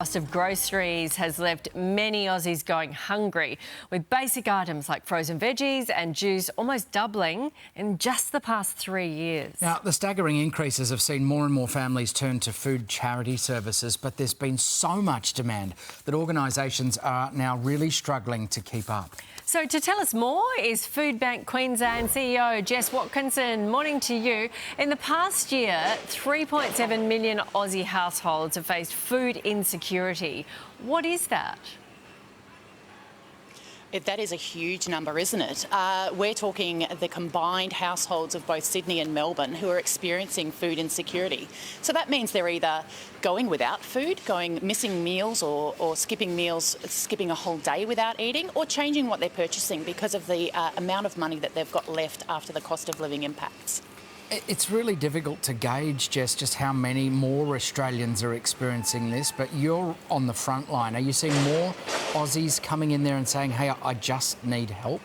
Cost of groceries has left many Aussies going hungry, with basic items like frozen veggies and juice almost doubling in just the past 3 years. Now, the staggering increases have seen more and more families turn to food charity services, but there's been so much demand that organisations are now really struggling to keep up. So to tell us more is Food Bank Queensland CEO Jess Watkinson. Morning to you. In the past year, 3.7 million Aussie households have faced food insecurity. What is that? That is a huge number, isn't it? We're talking the combined households of both Sydney and Melbourne who are experiencing food insecurity. So that means they're either going without food, missing meals or skipping meals, skipping a whole day without eating, or changing what they're purchasing because of the amount of money that they've got left after the cost of living impacts. It's really difficult to gauge, Jess, just how many more Australians are experiencing this, but you're on the front line. Are you seeing more Aussies coming in there and saying, hey, I just need help?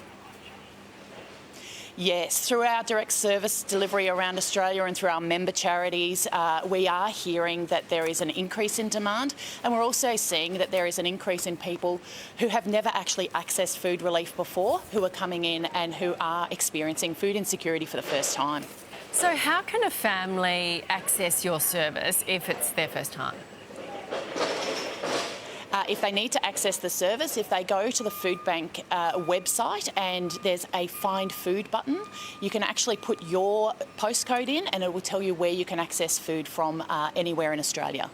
Yes, through our direct service delivery around Australia and through our member charities, we are hearing that there is an increase in demand, and we're also seeing that there is an increase in people who have never actually accessed food relief before, who are coming in and who are experiencing food insecurity for the first time. So how can a family access your service if it's their first time? If they need to access the service, if they go to the Food Bank website and there's a Find Food button, you can actually put your postcode in and it will tell you where you can access food from anywhere in Australia.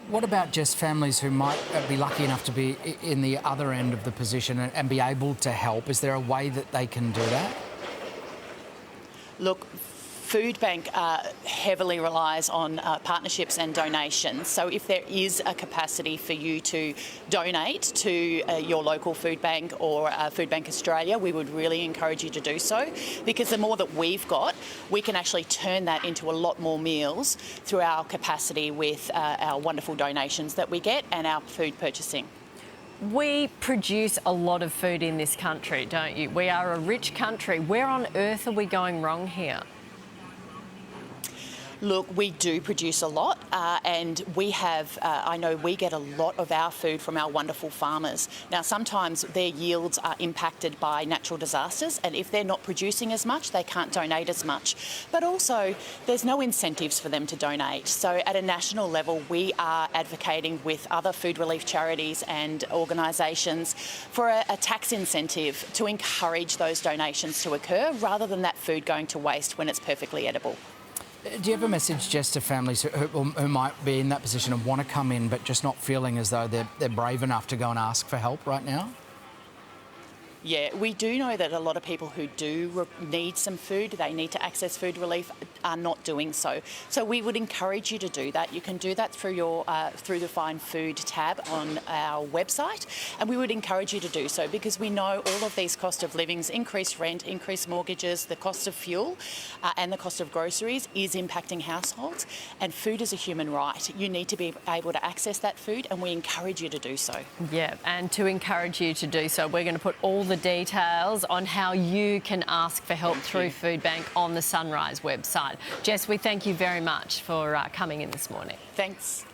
What about just families who might be lucky enough to be in the other end of the position and be able to help? Is there a way that they can do that? Look, Food Bank heavily relies on partnerships and donations. So if there is a capacity for you to donate to your local food bank or Food Bank Australia, we would really encourage you to do so, because the more that we've got, we can actually turn that into a lot more meals through our capacity with our wonderful donations that we get and our food purchasing. We produce a lot of food in this country, don't you? We are a rich country. Where on earth are we going wrong here? Look, we do produce a lot and we have, I know we get a lot of our food from our wonderful farmers. Now, sometimes their yields are impacted by natural disasters, and if they're not producing as much, they can't donate as much. But also, there's no incentives for them to donate. So at a national level, we are advocating with other food relief charities and organisations for a tax incentive to encourage those donations to occur, rather than that food going to waste when it's perfectly edible. Do you have a message just to families who might be in that position and want to come in but just not feeling as though they're brave enough to go and ask for help right now? Yeah, we do know that a lot of people who do need some food, they need to access food relief, are not doing so. So we would encourage you to do that. You can do that through through the Find Food tab on our website, and we would encourage you to do so because we know all of these cost of livings, increased rent, increased mortgages, the cost of fuel and the cost of groceries is impacting households, and food is a human right. You need to be able to access that food, and we encourage you to do so. Yeah, and to encourage you to do so, we're going to put all the details on how you can ask for help through Food Bank on the Sunrise website. Jess, we thank you very much for coming in this morning. Thanks.